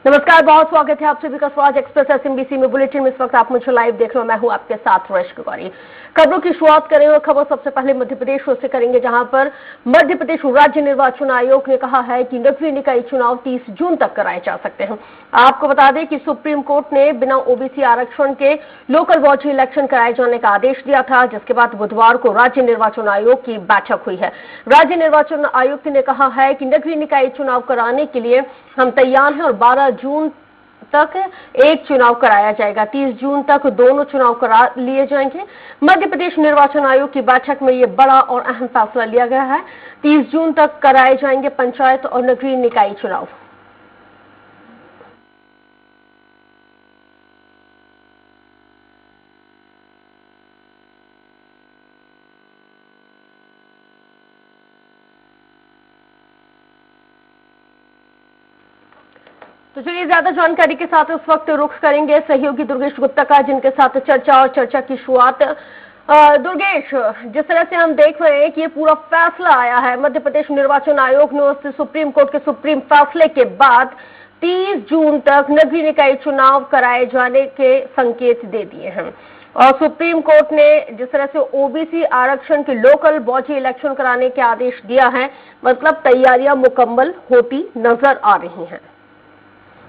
नमस्कार, बहुत स्वागत है आप सभी का स्वराज एक्सप्रेस एसएमबीसी में बुलेटिन में। इस वक्त आप मुझे लाइव देख रहे हो, मैं हूं आपके साथ रश्क गौरी। खबरों की शुरुआत करें और खबर सबसे पहले मध्य प्रदेश से करेंगे, जहां पर मध्य प्रदेश राज्य निर्वाचन आयोग ने कहा है कि नगरीय निकाय चुनाव 30 जून तक कराए जा सकते हैं। आपको बता दें कि सुप्रीम कोर्ट ने बिना ओबीसी आरक्षण के लोकल बॉडी इलेक्शन कराए जाने का आदेश दिया था, जिसके बाद बुधवार को राज्य निर्वाचन आयोग की बैठक हुई है। राज्य निर्वाचन आयुक्त ने कहा है कि नगरीय निकाय चुनाव कराने के लिए हम तैयार हैं और 12 जून तक एक चुनाव कराया जाएगा। 30 जून तक दोनों चुनाव करा लिए जाएंगे। मध्य प्रदेश निर्वाचन आयोग की बैठक में यह बड़ा और अहम फैसला लिया गया है। 30 जून तक कराए जाएंगे पंचायत और नगरीय निकाय चुनाव। तो चलिए ज्यादा जानकारी के साथ इस वक्त रुख करेंगे सहयोगी दुर्गेश गुप्ता का, जिनके साथ चर्चा की शुरुआत। दुर्गेश, जिस तरह से हम देख रहे हैं कि ये पूरा फैसला आया है मध्य प्रदेश निर्वाचन आयोग ने उससे सुप्रीम कोर्ट के सुप्रीम फैसले के बाद 30 जून तक नगरीय निकाय चुनाव कराए जाने के संकेत दे दिए हैं। और सुप्रीम कोर्ट ने जिस तरह से ओबीसी आरक्षण के लोकल बॉडी इलेक्शन कराने के आदेश दिया है, मतलब तैयारियां मुकम्मल होती नजर आ रही हैं।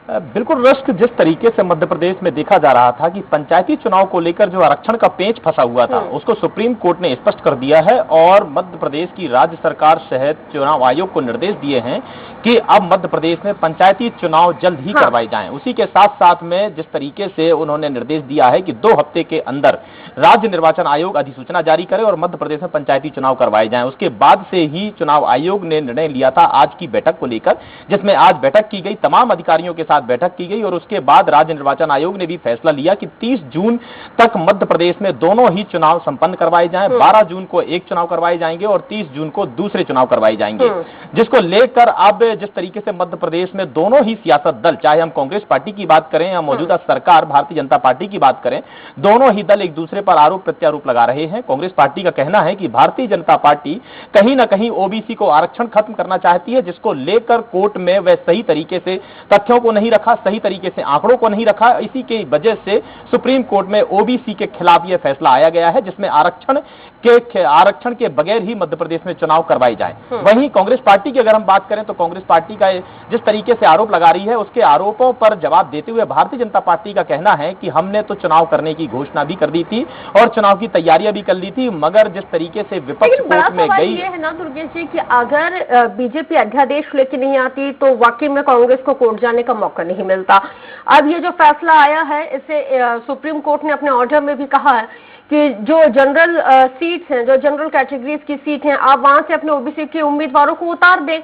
बिल्कुल रश्क, जिस तरीके से मध्य प्रदेश में देखा जा रहा था कि पंचायती चुनाव को लेकर जो आरक्षण का पेंच फंसा हुआ था उसको सुप्रीम कोर्ट ने स्पष्ट कर दिया है और मध्य प्रदेश की राज्य सरकार सहित चुनाव आयोग को निर्देश दिए हैं कि अब मध्य प्रदेश में पंचायती चुनाव जल्द ही करवाए जाएं। उसी के साथ साथ में जिस तरीके से उन्होंने निर्देश दिया है कि 2 हफ्ते के अंदर राज्य निर्वाचन आयोग अधिसूचना जारी करे और मध्य प्रदेश में पंचायती चुनाव करवाए जाएं। उसके बाद से ही चुनाव आयोग ने निर्णय लिया था आज की बैठक को लेकर, जिसमें आज बैठक की गई, तमाम अधिकारियों के साथ बैठक की गई और उसके बाद राज्य निर्वाचन आयोग ने भी फैसला लिया कि 30 जून तक मध्य प्रदेश में दोनों ही चुनाव संपन्न करवाए जाएं। 12 जून को एक चुनाव करवाए जाएंगे और 30 जून को दूसरे चुनाव करवाए जाएंगे, जिसको लेकर अब जिस तरीके से मध्य प्रदेश में दोनों ही सियासत दल, चाहे हम कांग्रेस पार्टी की बात करें या मौजूदा सरकार भारतीय जनता पार्टी की बात करें, दोनों ही दल एक दूसरे पर आरोप प्रत्यारोप लगा रहे हैं। कांग्रेस पार्टी का कहना है कि भारतीय जनता पार्टी कहीं ना कहीं ओबीसी को आरक्षण खत्म करना चाहती है, जिसको लेकर कोर्ट में वह सही तरीके से तथ्यों को नहीं रखा, सही तरीके से आंकड़ों को नहीं रखा। इसी की वजह से सुप्रीम कोर्ट में ओबीसी के खिलाफ यह फैसला आया गया है, जिसमें आरक्षण के बगैर ही मध्य प्रदेश में चुनाव करवाए जाएं। वहीं कांग्रेस पार्टी की अगर हम बात करें तो कांग्रेस पार्टी का जिस तरीके से आरोप लगा रही है, उसके आरोपों पर जवाब देते हुए भारतीय जनता पार्टी का कहना है कि हमने तो चुनाव करने की घोषणा भी कर दी थी और चुनाव की तैयारियां भी कर ली थी, मगर जिस तरीके से विपक्ष कोर्ट में गई है ना दुर्गेश जी, कि अगर बीजेपी अध्यादेश लेके नहीं आती तो वाकई में कांग्रेस को कोर्ट जाने का मौका नहीं मिलता। अब ये जो फैसला आया है, इसे सुप्रीम कोर्ट ने अपने ऑर्डर में भी कहा है कि जो जनरल सीट्स हैं, जो जनरल कैटेगरीज की सीट हैं, आप वहां से अपने ओबीसी के उम्मीदवारों को उतार दें।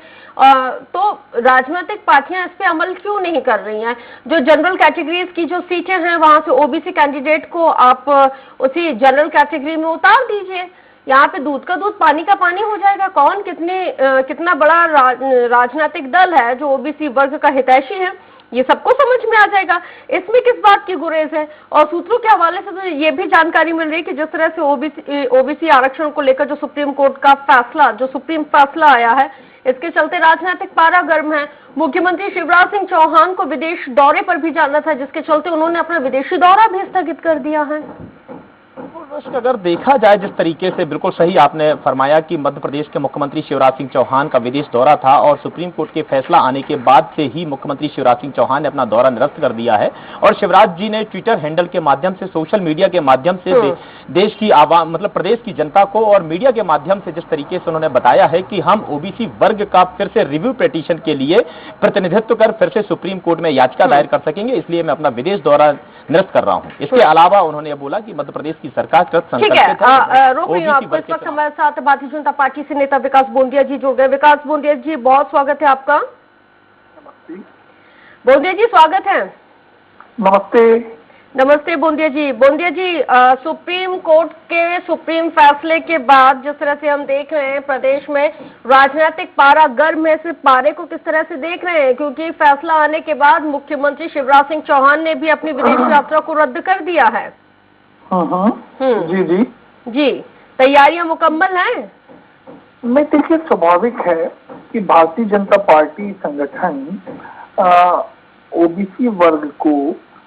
तो राजनीतिक पार्टियां इस पे अमल क्यों नहीं कर रही हैं? जो जनरल कैटेगरीज की जो सीटें हैं, वहां से ओबीसी कैंडिडेट को आप उसी जनरल कैटेगरी में उतार दीजिए। यहाँ पे दूध का दूध पानी का पानी हो जाएगा। कौन कितना बड़ा राजनीतिक दल है जो ओबीसी वर्ग का हितैषी है, ये सबको समझ में आ जाएगा। इसमें किस बात की गुरेज है? और सूत्रों के हवाले से तो ये भी जानकारी मिल रही है कि जिस तरह से ओबीसी आरक्षण को लेकर जो सुप्रीम कोर्ट का फैसला, जो सुप्रीम फैसला आया है, इसके चलते राजनीतिक पारा गर्म है। मुख्यमंत्री शिवराज सिंह चौहान को विदेश दौरे पर भी जाना था, जिसके चलते उन्होंने अपना विदेशी दौरा भी स्थगित कर दिया है। अगर देखा जाए जिस तरीके से, बिल्कुल सही आपने फरमाया कि मध्य प्रदेश के मुख्यमंत्री शिवराज सिंह चौहान का विदेश दौरा था और सुप्रीम कोर्ट के फैसला आने के बाद से ही मुख्यमंत्री शिवराज सिंह चौहान ने अपना दौरा निरस्त कर दिया है। और शिवराज जी ने ट्विटर हैंडल के माध्यम से, सोशल मीडिया के माध्यम से देश की आवाम, मतलब प्रदेश की जनता को और मीडिया के माध्यम से जिस तरीके से उन्होंने बताया है कि हम ओबीसी वर्ग का फिर से रिव्यू पिटीशन के लिए प्रतिनिधित्व कर फिर से सुप्रीम कोर्ट में याचिका दायर कर सकेंगे, इसलिए मैं अपना विदेश दौरा निरस्त कर रहा हूं। इसके अलावा उन्होंने बोला कि मध्य प्रदेश की सरकार ठीक है, रोक रही हूँ आपको। इस वक्त हमारे साथ भारतीय जनता पार्टी से नेता विकास बोंदिया जी जुड़ गए। विकास बोंदिया जी, बहुत स्वागत है आपका। बोंदिया जी, स्वागत है। नमस्ते। नमस्ते बोंदिया जी। बोंदिया जी, सुप्रीम कोर्ट के सुप्रीम फैसले के बाद जिस तरह से हम देख रहे हैं प्रदेश में राजनीतिक पारा गर्म है, सिर्फ पारे को किस तरह से देख रहे हैं? क्योंकि फैसला आने के बाद मुख्यमंत्री शिवराज सिंह चौहान ने भी अपनी विदेश यात्रा को रद्द कर दिया है। जी जी जी, तैयारियां मुकम्मल हैं? मैं देखिए, स्वाभाविक है कि भारतीय जनता पार्टी संगठन ओबीसी वर्ग को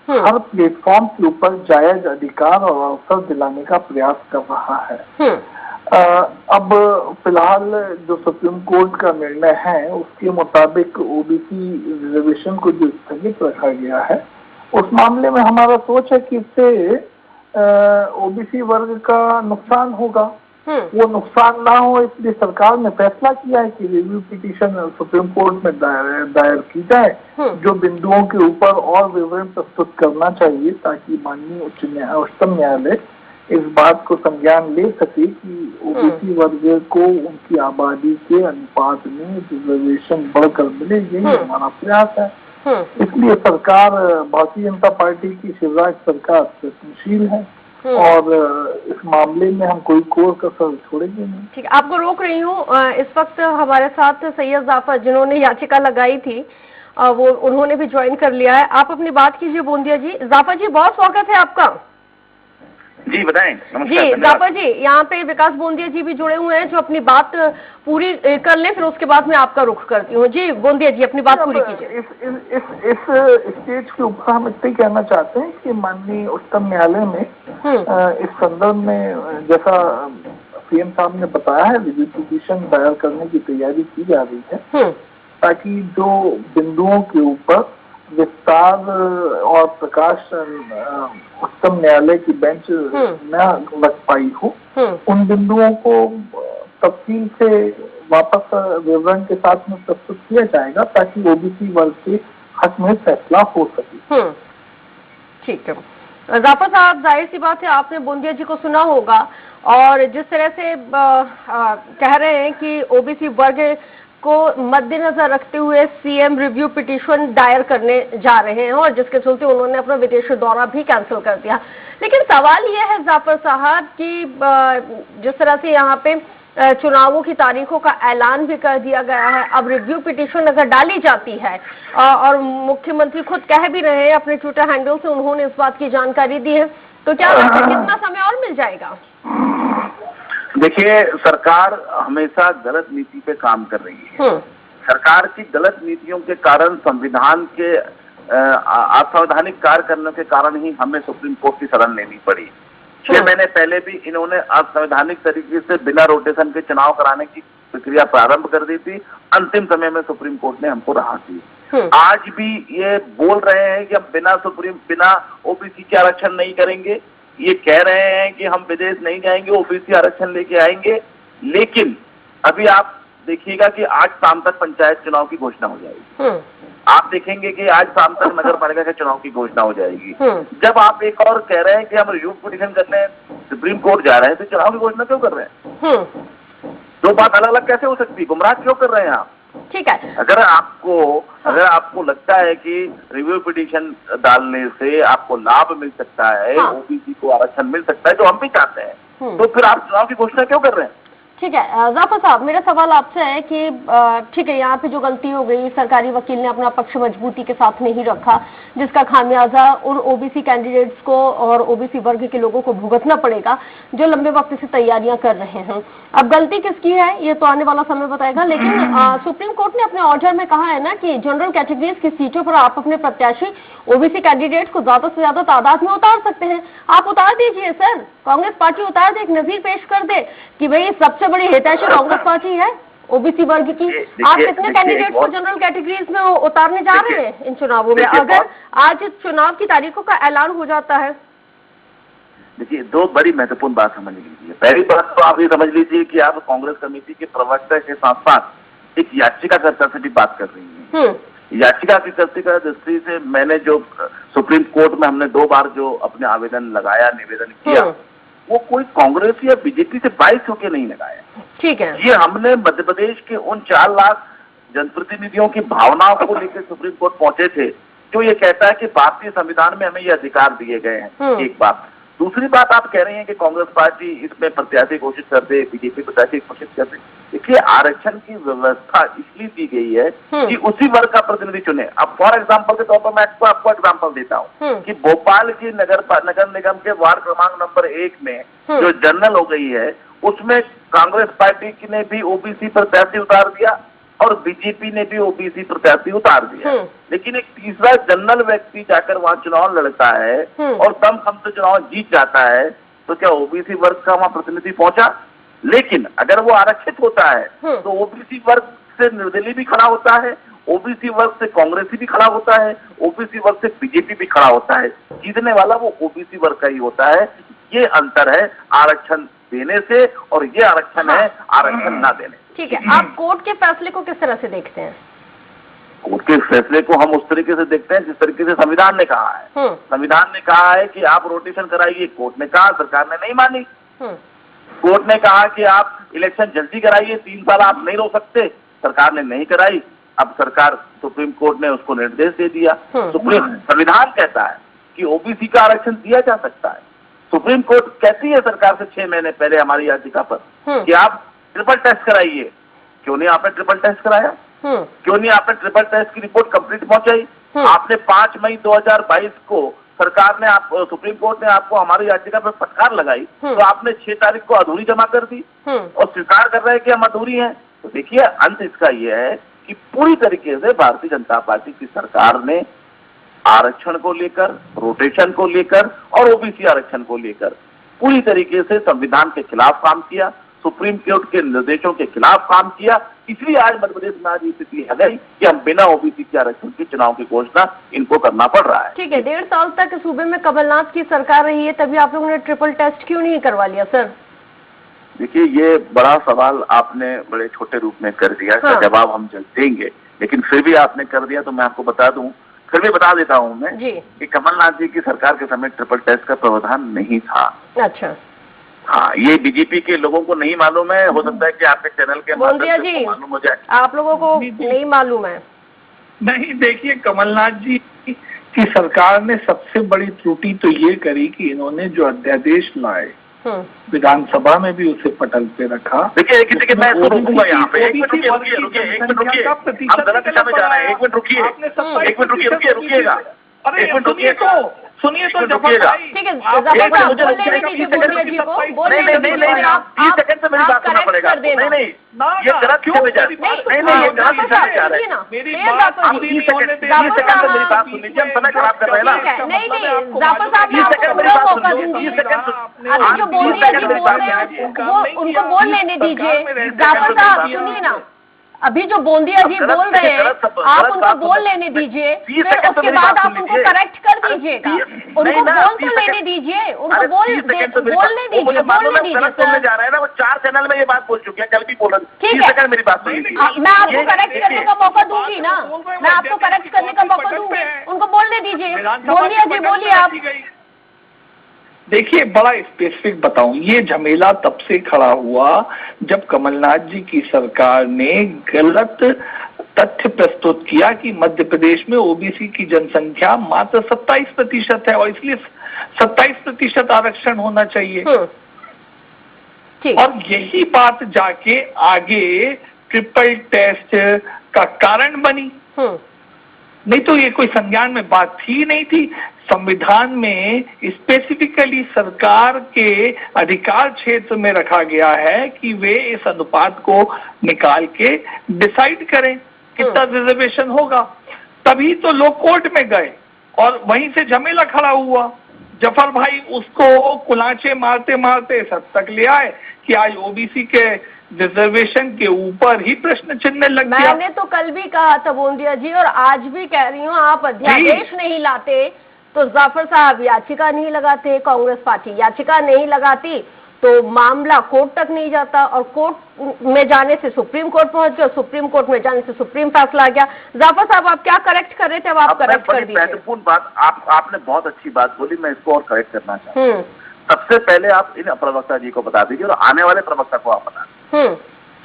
हर प्लेटफॉर्म के ऊपर जायज अधिकार और अवसर दिलाने का प्रयास कर रहा है। अब फिलहाल जो सुप्रीम कोर्ट का निर्णय है उसके मुताबिक ओबीसी रिजर्वेशन को जो स्थगित रखा गया है, उस मामले में हमारा सोच है कि इससे ओबीसी वर्ग का नुकसान होगा। वो नुकसान ना हो इसलिए सरकार ने फैसला किया है कि रिव्यू पिटीशन सुप्रीम कोर्ट में दायर की जाए, जो बिंदुओं के ऊपर और विवरण प्रस्तुत करना चाहिए ताकि माननीय उच्चतम न्यायालय इस बात को संज्ञान ले सके कि ओबीसी वर्ग को उनकी आबादी के अनुपात में रिजर्वेशन बढ़कर मिले। यही हमारा प्रयास है। इसलिए सरकार, भारतीय जनता पार्टी की शिवराज सरकार प्रयत्नशील है और इस मामले में हम कोई कोर कसर छोड़ेंगे नहीं। ठीक, आपको रोक रही हूँ। इस वक्त हमारे साथ सैयद जाफर, जिन्होंने याचिका लगाई थी, वो उन्होंने भी ज्वाइन कर लिया है। आप अपनी बात कीजिए बोंदिया जी। जाफर जी, बहुत स्वागत है आपका। जी बताएं। जी जाफर जी, यहाँ पे विकास बोंदिया जी भी जुड़े हुए हैं जो अपनी बात पूरी कर लें, फिर उसके बाद मैं आपका रुख करती हूँ। जी बोंदिया जी, अपनी बात पूरी कीजिए। इस स्टेज के ऊपर हम इतना ही कहना चाहते हैं कि माननीय उच्चतम न्यायालय में इस संदर्भ में जैसा सीएम साहब ने बताया है, रिव्यू पिटीशन दायर करने की तैयारी की जा रही है ताकि जो बिंदुओं के ऊपर विस्तार और प्रकाश उच्चतम न्यायालय की बेंच न लग पाई हो, उन बिंदुओं को तफसील से वापस विवरण के साथ में प्रस्तुत किया जाएगा ताकि ओबीसी वर्ग के हक में फैसला हो सके। ठीक है जाफर साहब, जाहिर सी बात है आपने बोंदिया जी को सुना होगा और जिस तरह से कह रहे हैं कि ओबीसी वर्ग को मद्देनजर रखते हुए सीएम रिव्यू पिटीशन दायर करने जा रहे हैं और जिसके चलते उन्होंने अपना विदेशी दौरा भी कैंसिल कर दिया। लेकिन सवाल यह है जाफर साहब कि जिस तरह से यहाँ पे चुनावों की तारीखों का ऐलान भी कर दिया गया है, अब रिव्यू पिटीशन अगर डाली जाती है और मुख्यमंत्री खुद कह भी रहे हैं अपने ट्विटर हैंडल से, उन्होंने इस बात की जानकारी दी है, तो क्या कितना समय और मिल जाएगा? देखिए, सरकार हमेशा गलत नीति पे काम कर रही है। सरकार की गलत नीतियों के कारण, संविधान के असंवैधानिक कार्य करने के कारण ही हमें सुप्रीम कोर्ट की शरण लेनी पड़ी। 6 महीने पहले भी इन्होंने असंवैधानिक तरीके से बिना रोटेशन के चुनाव कराने की प्रक्रिया प्रारंभ कर दी थी। अंतिम समय में सुप्रीम कोर्ट ने हमको राहत दी। आज भी ये बोल रहे हैं कि हम बिना ओबीसी के आरक्षण नहीं करेंगे। ये कह रहे हैं कि हम विदेश नहीं जाएंगे, ओबीसी आरक्षण लेके आएंगे। लेकिन अभी आप देखिएगा कि आज शाम तक पंचायत चुनाव की घोषणा हो जाएगी। आप देखेंगे कि आज शाम तक नगर पालिका के चुनाव की घोषणा हो जाएगी। जब आप एक और कह रहे हैं कि हम रिव्यू पिटीशन करने सुप्रीम कोर्ट जा रहे हैं, तो चुनाव की घोषणा क्यों कर रहे हैं? दो बात अलग अलग कैसे हो सकती है? गुमराह क्यों कर रहे हैं आप? ठीक है, अगर आपको लगता है कि रिव्यू पिटीशन डालने से आपको लाभ मिल सकता है, ओबीसी को आरक्षण मिल सकता है, जो हम भी चाहते हैं, तो फिर आप चुनाव की घोषणा क्यों कर रहे हैं? ठीक है जाफर साहब, मेरा सवाल आपसे है कि ठीक है, यहाँ पे जो गलती हो गई, सरकारी वकील ने अपना पक्ष मजबूती के साथ नहीं रखा, जिसका खामियाजा उन ओबीसी कैंडिडेट्स को और ओबीसी वर्ग के लोगों को भुगतना पड़ेगा जो लंबे वक्त से तैयारियां कर रहे हैं। अब गलती किसकी है ये तो आने वाला समय बताएगा, लेकिन सुप्रीम कोर्ट ने अपने ऑर्डर में कहा है ना कि जनरल कैटेगरीज की सीटों पर आप अपने प्रत्याशी ओबीसी कैंडिडेट्स को ज्यादा से ज्यादा तादाद में उतार सकते हैं। आप उतार दीजिए सर, कांग्रेस पार्टी उतार दे, एक नजीर पेश कर दे कि भाई सबसे बड़ी हितैषी कांग्रेस पार्टी है ओबीसी वर्ग की। आप कितने कैंडिडेट को जनरल कैटेगरीज में उतारने जा रहे हैं इन चुनावों में, अगर आज चुनाव की तारीखों का ऐलान हो जाता है? देखिए, दो बड़ी महत्वपूर्ण बात समझ लीजिए। पहली बात तो आप ये समझ लीजिए कि आप कांग्रेस कमेटी के प्रवक्ता के साथ साथ एक याचिकाकर्ता से भी बात कर रही हैं। याचिका की दृष्टि से मैंने जो सुप्रीम कोर्ट में हमने 2 बार जो अपने आवेदन लगाया, निवेदन किया, वो कोई कांग्रेस या बीजेपी से बाइस होकर नहीं लगाया। ठीक है, ये हमने मध्य प्रदेश के उन 4 लाख जनप्रतिनिधियों की भावनाओं को लेकर सुप्रीम कोर्ट पहुंचे थे, जो ये कहता है कि भारतीय संविधान में हमें ये अधिकार दिए गए हैं। एक बात। दूसरी बात, आप कह रहे हैं कि कांग्रेस पार्टी इसमें प्रत्याशी घोषित कर दे, बीजेपी प्रत्याशी घोषित कर दे। देखिए, आरक्षण की व्यवस्था इसलिए दी गई है कि उसी वर्ग का प्रतिनिधि चुने। अब फॉर एग्जाम्पल के तौर पर मैं आपको एग्जाम्पल देता हूँ कि भोपाल की नगर निगम के वार्ड क्रमांक नंबर 1 में जो जनरल हो गई है, उसमें कांग्रेस पार्टी ने भी ओबीसी प्रत्याशी उतार दिया और बीजेपी ने भी ओबीसी प्रत्याशी उतार दिया। लेकिन एक तीसरा जनरल व्यक्ति जाकर वहां चुनाव लड़ता है और दम खम से चुनाव जीत जाता है, तो क्या ओबीसी वर्ग का वहां प्रतिनिधि पहुंचा? लेकिन अगर वो आरक्षित होता है तो ओबीसी वर्ग से निर्दलीय भी खड़ा होता है, ओबीसी वर्ग से कांग्रेसी भी खड़ा होता है, ओबीसी वर्ग से बीजेपी भी खड़ा होता है। जीतने वाला वो ओबीसी वर्ग का ही होता है। ये अंतर है आरक्षण देने से और ये आरक्षण है आरक्षण ना देने। ठीक है, आप कोर्ट के फैसले को किस तरह से देखते हैं? कोर्ट के फैसले को हम उस तरीके से देखते हैं जिस तरीके से संविधान ने कहा है। संविधान ने कहा है कि आप रोटेशन कराइए, कोर्ट ने कहा, सरकार ने नहीं मानी। कोर्ट ने कहा कि आप इलेक्शन जल्दी कराइए, 3 साल आप नहीं रोक सकते, सरकार ने नहीं कराई। अब सरकार, सुप्रीम कोर्ट ने उसको निर्देश दे दिया। संविधान कहता है कि ओबीसी का आरक्षण दिया जा सकता है। सुप्रीम कोर्ट कहती है सरकार से 6 महीने पहले हमारी याचिका पर कि आप ट्रिपल टेस्ट कराइए। क्यों नहीं आपने ट्रिपल टेस्ट कराया? क्यों नहीं आपने ट्रिपल टेस्ट की रिपोर्ट कंप्लीट पहुंचाई? आपने 5 मई 2022 को सरकार ने सुप्रीम कोर्ट ने आपको हमारी याचिका पर फटकार लगाई, तो आपने 6 तारीख को अधूरी जमा कर दी और स्वीकार कर रहे हैं कि हम अधूरी हैं। तो देखिए, अंत इसका यह है कि पूरी तरीके से भारतीय जनता पार्टी की सरकार ने आरक्षण को लेकर, रोटेशन को लेकर और ओबीसी आरक्षण को लेकर पूरी तरीके से संविधान के खिलाफ काम किया, सुप्रीम कोर्ट के निर्देशों के खिलाफ काम किया। इसलिए आज मध्य प्रदेश में आज स्थिति है गई कि हम बिना ओबीसी के आरक्षण के चुनाव की घोषणा इनको करना पड़ रहा है। ठीक है, 1.5 साल तक सूबे में कमलनाथ की सरकार रही है, तभी आप लोगों ने ट्रिपल टेस्ट क्यों नहीं करवा लिया सर? देखिए, ये बड़ा सवाल आपने बड़े छोटे रूप में कर दिया। इसका जवाब हम जल्द देंगे, लेकिन फिर भी आपने कर दिया तो मैं आपको बता दूं, फिर भी बता देता हूं मैं कि कमलनाथ जी की सरकार के समय ट्रिपल टेस्ट का प्रावधान नहीं था। अच्छा, हाँ, ये बीजेपी के लोगों को नहीं मालूम है। हो सकता है कि आपके चैनल के माध्यम से मालूम हो जाए। आप लोगों को नहीं मालूम है? नहीं, देखिए, कमलनाथ जी की सरकार ने सबसे बड़ी त्रुटि तो ये करी कि इन्होंने जो अध्यादेश लाए विधानसभा में भी उसे पटल पे रखा। देखिए, मैं इसको रोकूंगा यहाँ पे। एक मिनट रुकिए, एक मिनट रुकिए, हम गलत दिशा में जा रहे हैं। एक मिनट रुकिए, रुकिएगा। अरे सुनिए तो जफर भाई, ठीक है, मुझे बोलने दीजिए बोलिए जी को, बोलने दीजिए। आप 30 सेकंड से मेरी बात सुनना पड़ेगा। नहीं, ये गलत दिशा में जा रही है। नहीं, ये गलत दिशा में जा रहा है। मेरी बात 30 सेकंड से मेरी बात सुन लीजिए, हम समय खराब कर रहे हैं ना। नहीं, जाफर साहब, मैं आपको पूरा मौका दूंगी। अभी जो बोल रहे हैं, उनको बोल लेने दीजिए। जाफर साहब सुनिए ना, अभी जो बोंदिया जी बोल रहे हैं, आप उनको बोल लेने दीजिए, फिर उसके बाद आप उनको करेक्ट कर दीजिएगा। उनको बोल तो लेने दीजिए, उनको बोलने दीजिए, बोलने दीजिए। सुनने जा रहे हैं ना, वो 4 चैनल में ये बात बोल चुके हैं, कल भी बोल रहे हैं। ठीक है, मेरी बात सुनिए, मैं आपको करेक्ट करने का मौका दूंगी ना, मैं आपको करेक्ट करने का मौका दूंगी। उनको बोलने दीजिए। बोंदिया जी बोलिए आप। देखिए, बड़ा स्पेसिफिक बताऊं, ये झमेला तब से खड़ा हुआ जब कमलनाथ जी की सरकार ने गलत तथ्य प्रस्तुत किया कि मध्य प्रदेश में ओबीसी की जनसंख्या मात्र 27% है और इसलिए 27% आरक्षण होना चाहिए। और यही बात जाके आगे ट्रिपल टेस्ट का कारण बनी। नहीं तो ये कोई संज्ञान में बात थी नहीं थी। संविधान में स्पेसिफिकली सरकार के अधिकार क्षेत्र में रखा गया है कि वे इस अनुपात को निकाल के डिसाइड करें कितना रिजर्वेशन होगा। तभी तो लोग कोर्ट में गए और वहीं से झमेला खड़ा हुआ। जफर भाई उसको कुलाचे मारते मारते सब तक ले आए कि आज ओबीसी के रिजर्वेशन के ऊपर ही प्रश्न चिन्ह लग गया। मैंने तो कल भी कहा था बोंदिया जी, और आज भी कह रही हूँ, आप अध्यादेश नहीं लाते तो जाफर साहब याचिका नहीं लगाते, कांग्रेस पार्टी याचिका नहीं लगाती तो मामला कोर्ट तक नहीं जाता, और कोर्ट में जाने से सुप्रीम कोर्ट पहुंच गया, सुप्रीम कोर्ट में जाने से सुप्रीम फैसला आ गया। जाफर साहब, आप क्या करेक्ट कर रहे थे, अब आप करेक्ट कर दीजिए। महत्वपूर्ण बात आपने बहुत अच्छी बात बोली, मैं इसको और करेक्ट करना चाहता हूँ। सबसे पहले आप इन प्रवक्ता जी को बता दीजिए और आने वाले प्रवक्ता को आप बता दीजिए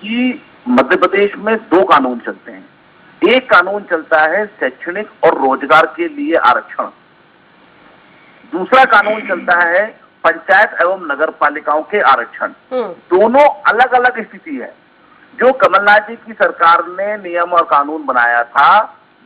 कि मध्य प्रदेश में 2 कानून चलते हैं। एक कानून चलता है शैक्षणिक और रोजगार के लिए आरक्षण, दूसरा कानून चलता है पंचायत एवं नगर पालिकाओं के आरक्षण। दोनों अलग अलग स्थिति है। जो कमलनाथ जी की सरकार ने नियम और कानून बनाया था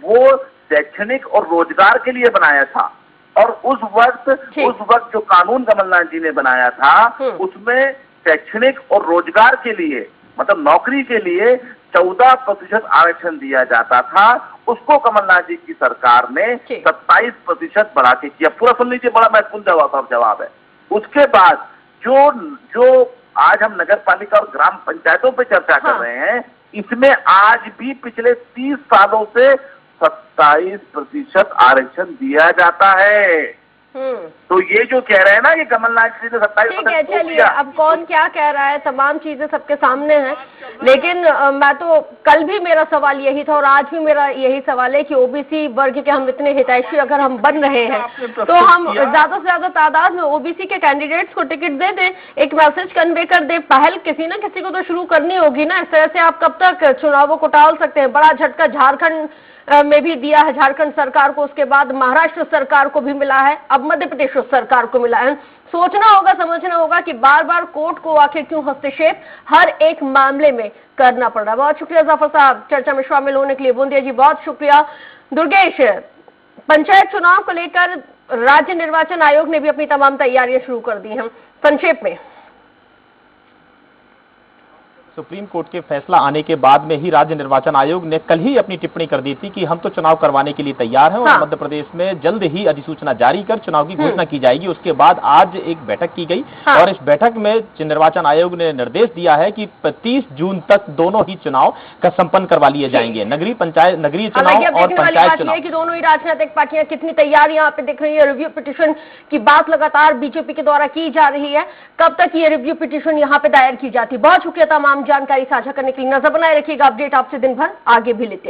वो शैक्षणिक और रोजगार के लिए बनाया था, और उस वक्त जो कानून कमलनाथ जी ने बनाया था उसमें शैक्षणिक और रोजगार के लिए मतलब नौकरी के लिए 14% आरक्षण दिया जाता था, उसको कमलनाथ जी की सरकार ने 27% बढ़ा के किया। पूरा सुन लीजिए, बड़ा महत्वपूर्ण जवाब है। उसके बाद जो आज हम नगर पालिका और ग्राम पंचायतों पे चर्चा कर रहे हैं, इसमें आज भी पिछले 30 सालों से 27% आरक्षण दिया जाता है। तो ये जो कह रहे हैं ना, ये कमलनाथ जी ने 27%। ठीक है, चलिए, अब कौन क्या कह रहा है, तमाम चीजें सबके सामने हैं। लेकिन मैं तो कल भी मेरा सवाल यही था और आज भी मेरा यही सवाल है कि ओबीसी वर्ग के हम इतने हितैषी अगर हम बन रहे हैं तो हम ज्यादा से ज्यादा तादाद में ओबीसी के कैंडिडेट्स को टिकट दे दें, एक मैसेज कन्वे कर दे। पहल किसी ना किसी को तो शुरू करनी होगी ना। इस तरह से आप कब तक चुनावों को टाल सकते हैं? बड़ा झटका झारखंड में भी दिया है झारखंड सरकार को, उसके बाद महाराष्ट्र सरकार को भी मिला है, अब मध्य प्रदेश सरकार को मिला है। सोचना होगा, समझना होगा कि बार बार कोर्ट को आखिर क्यों हस्तक्षेप हर एक मामले में करना पड़ रहा है। बहुत शुक्रिया जाफर साहब चर्चा में शामिल होने के लिए। बूंदिया जी बहुत शुक्रिया। दुर्गेश, पंचायत चुनाव को लेकर राज्य निर्वाचन आयोग ने भी अपनी तमाम तैयारियां शुरू कर दी हैं, संक्षेप में। सुप्रीम कोर्ट के फैसला आने के बाद में ही राज्य निर्वाचन आयोग ने कल ही अपनी टिप्पणी कर दी थी कि हम तो चुनाव करवाने के लिए तैयार हैं और मध्य प्रदेश में जल्द ही अधिसूचना जारी कर चुनाव की घोषणा की जाएगी। उसके बाद आज एक बैठक की गई और इस बैठक में निर्वाचन आयोग ने निर्देश दिया है कि 30 जून तक दोनों ही चुनाव का संपन्न करवा लिए जाएंगे, नगरीय चुनाव और पंचायत चुनाव। कि दोनों ही राजनीतिक पार्टियां कितनी तैयारी यहाँ पे दिख रही है। रिव्यू पिटीशन की बात लगातार बीजेपी के द्वारा की जा रही है, कब तक ये रिव्यू पिटीशन यहाँ पे दायर की जाती है। बहुत शुक्रिया तमाम जानकारी साझा करने के लिए। नजर बनाए रखिएगा, अपडेट आपसे दिन भर आगे भी लेते